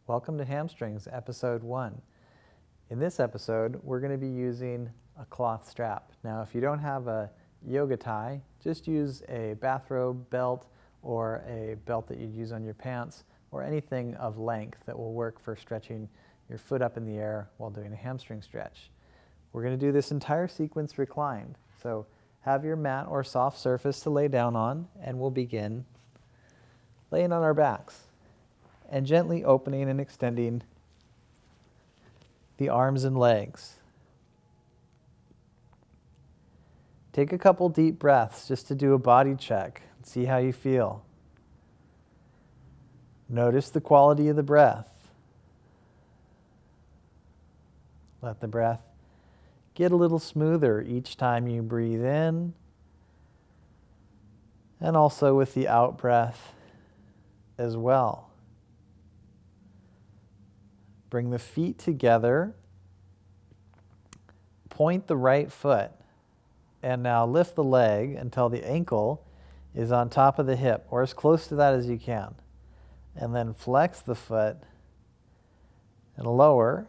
Welcome to Hamstrings, Episode 1. In this episode, we're going to be using a cloth strap. Now, if you don't have a yoga tie, just use a bathrobe belt or a belt that you'd use on your pants or anything of length that will work for stretching your foot up in the air while doing a hamstring stretch. We're going to do this entire sequence reclined. So have your mat or soft surface to lay down on, and we'll begin laying on our backs and gently opening and extending the arms and legs. Take a couple deep breaths just to do a body check and see how you feel. Notice the quality of the breath. Let the breath get a little smoother each time you breathe in, and also with the out breath as well. Bring the feet together, point the right foot, and now lift the leg until the ankle is on top of the hip, or as close to that as you can. And then flex the foot and lower,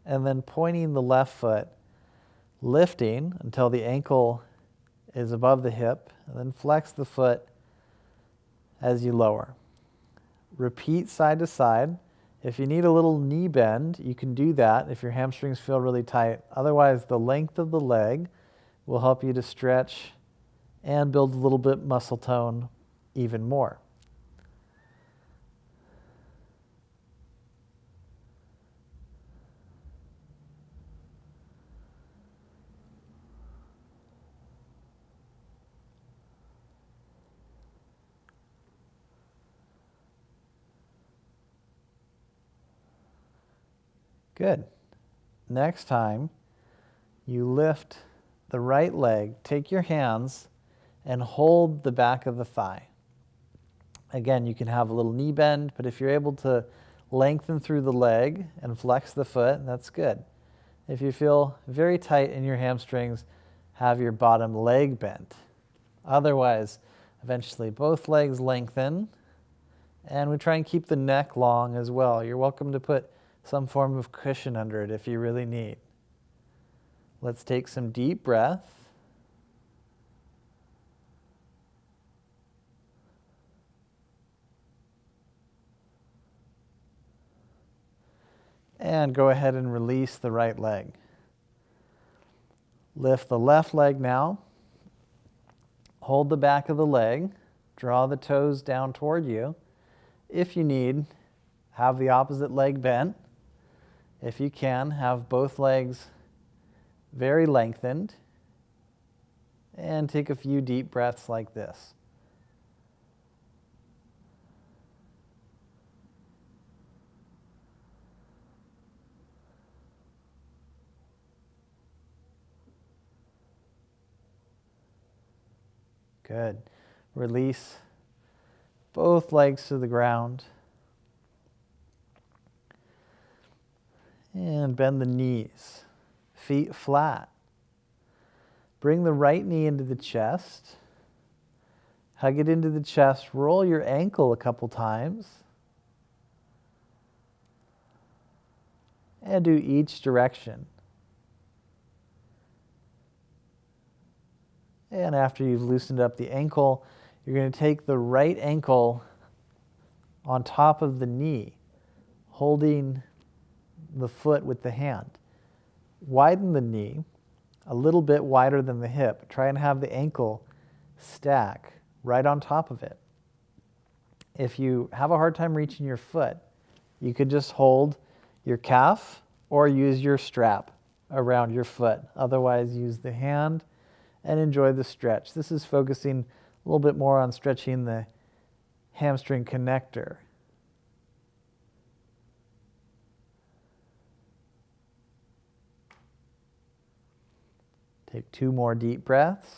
and then pointing the left foot, lifting until the ankle is above the hip, and then flex the foot as you lower. Repeat side to side. If you need a little knee bend, you can do that if your hamstrings feel really tight. Otherwise, the length of the leg will help you to stretch and build a little bit muscle tone even more. Good. Next time, you lift the right leg, take your hands and hold the back of the thigh. Again, you can have a little knee bend, but if you're able to lengthen through the leg and flex the foot, that's good. If you feel very tight in your hamstrings, have your bottom leg bent. Otherwise, eventually both legs lengthen, and we try and keep the neck long as well. You're welcome to put some form of cushion under it if you really need. Let's take some deep breath. And go ahead and release the right leg. Lift the left leg now. Hold the back of the leg. Draw the toes down toward you. If you need, have the opposite leg bent. If you can, have both legs very lengthened, and take a few deep breaths like this. Good. Release both legs to the ground. And bend the knees, feet flat. Bring the right knee into the chest. Hug it into the chest. Roll your ankle a couple times. And do each direction. And after you've loosened up the ankle, you're going to take the right ankle on top of the knee, holding the foot with the hand. Widen the knee a little bit wider than the hip. Try and have the ankle stack right on top of it. If you have a hard time reaching your foot, you could just hold your calf or use your strap around your foot. Otherwise, use the hand and enjoy the stretch. This is focusing a little bit more on stretching the hamstring connector. Take 2 more deep breaths,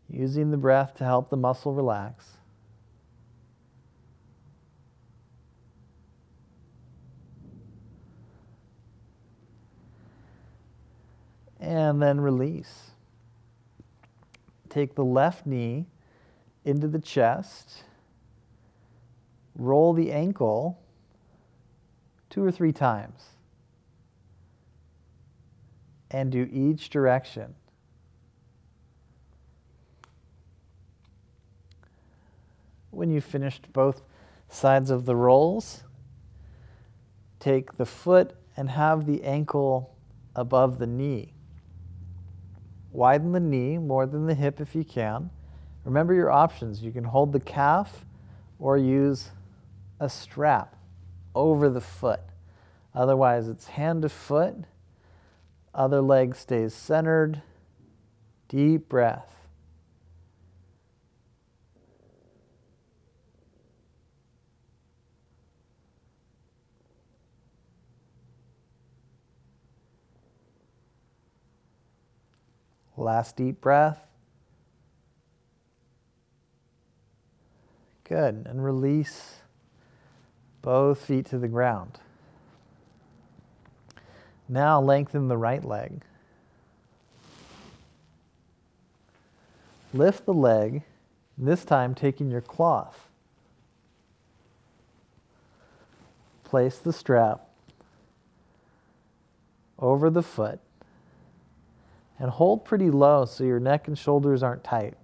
using the breath to help the muscle relax. And then release. Take the left knee into the chest. roll the ankle 2 or 3 times and do each direction. When you've finished both sides of the rolls, take the foot and have the ankle above the knee. Widen the knee more than the hip if you can. Remember your options. You can hold the calf or use a strap over the foot. Otherwise, it's hand to foot. Other leg stays centered. Deep breath. Last deep breath. Good. And release both feet to the ground. Now lengthen the right leg. Lift the leg, this time taking your cloth. Place the strap over the foot. And hold pretty low so your neck and shoulders aren't tight.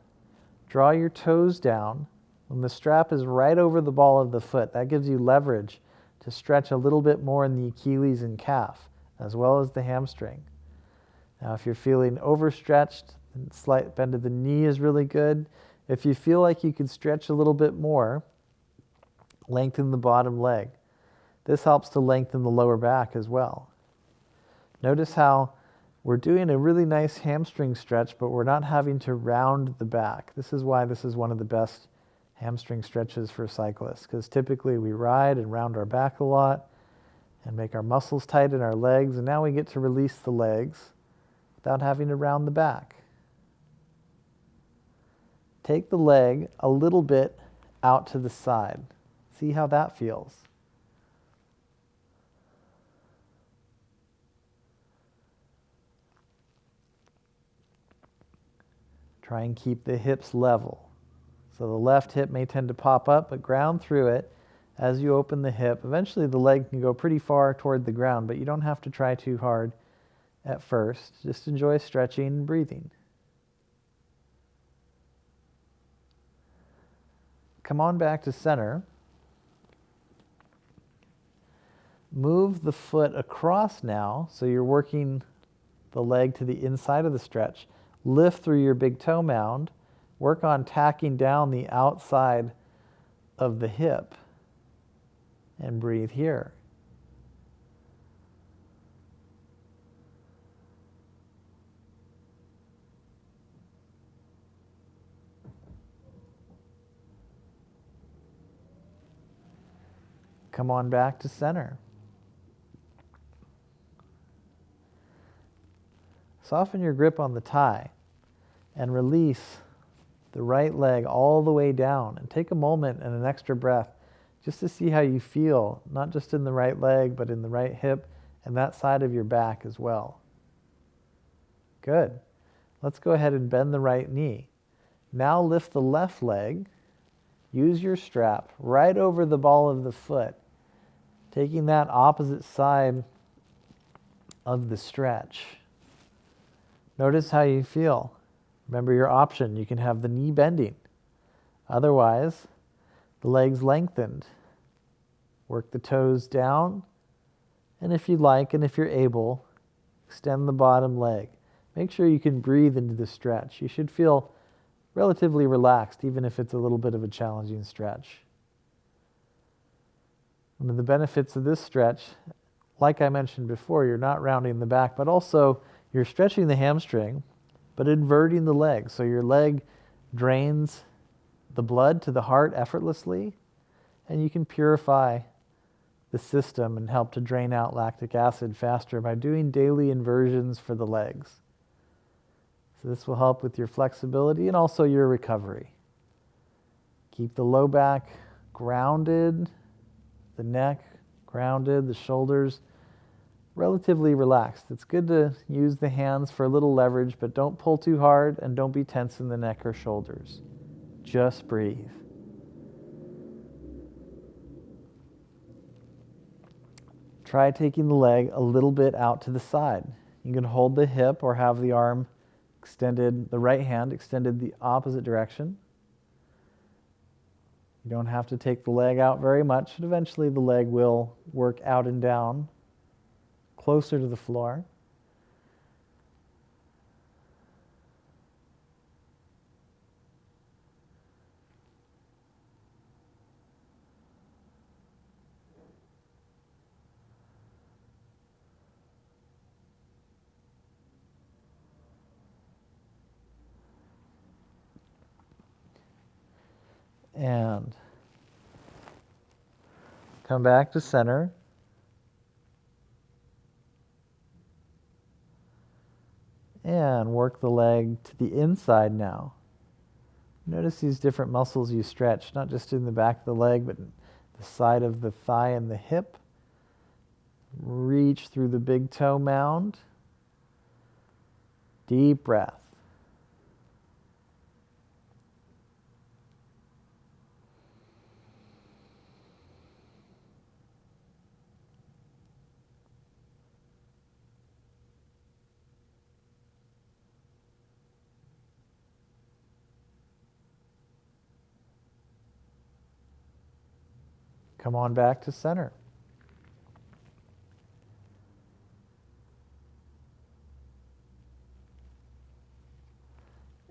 Draw your toes down when the strap is right over the ball of the foot. That gives you leverage to stretch a little bit more in the Achilles and calf, as well as the hamstring. Now, if you're feeling overstretched, a slight bend of the knee is really good. If you feel like you could stretch a little bit more, lengthen the bottom leg. This helps to lengthen the lower back as well. Notice how we're doing a really nice hamstring stretch, but we're not having to round the back. This is why this is one of the best hamstring stretches for cyclists, because typically we ride and round our back a lot and make our muscles tight in our legs, and now we get to release the legs without having to round the back. Take the leg a little bit out to the side. See how that feels. Try and keep the hips level. So the left hip may tend to pop up, but ground through it as you open the hip. Eventually the leg can go pretty far toward the ground, but you don't have to try too hard at first. Just enjoy stretching and breathing. Come on back to center. Move the foot across now, so you're working the leg to the inside of the stretch. Lift through your big toe mound. Work on tacking down the outside of the hip. And breathe here. Come on back to center. Soften your grip on the tie and release the right leg all the way down, and take a moment and an extra breath just to see how you feel, not just in the right leg, but in the right hip and that side of your back as well. Good. Let's go ahead and bend the right knee. Now lift the left leg. Use your strap right over the ball of the foot, taking that opposite side of the stretch. Notice how you feel. Remember your option. You can have the knee bending. Otherwise, the legs lengthened. Work the toes down. And if you like, and if you're able, extend the bottom leg. Make sure you can breathe into the stretch. You should feel relatively relaxed, even if it's a little bit of a challenging stretch. One of the benefits of this stretch, like I mentioned before, you're not rounding the back, but also you're stretching the hamstring, but inverting the leg. So your leg drains the blood to the heart effortlessly, and you can purify the system and help to drain out lactic acid faster by doing daily inversions for the legs. So this will help with your flexibility and also your recovery. Keep the low back grounded, the neck grounded, the shoulders relatively relaxed. It's good to use the hands for a little leverage, but don't pull too hard and don't be tense in the neck or shoulders. Just breathe. Try taking the leg a little bit out to the side. You can hold the hip or have the arm extended, the right hand extended the opposite direction. You don't have to take the leg out very much, and eventually the leg will work out and down closer to the floor. And come back to center. And work the leg to the inside now. Notice these different muscles you stretch, not just in the back of the leg, but the side of the thigh and the hip. Reach through the big toe mound. Deep breath. Come on back to center.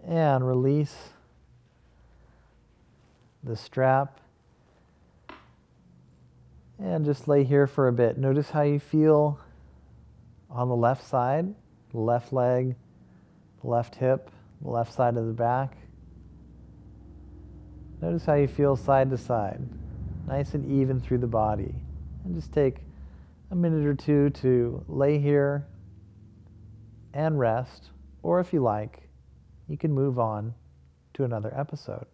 And release the strap. And just lay here for a bit. Notice how you feel on the left side, the left leg, the left hip, the left side of the back. Notice how you feel side to side, nice and even through the body. And just take a minute or two to lay here and rest, or if you like, you can move on to another episode.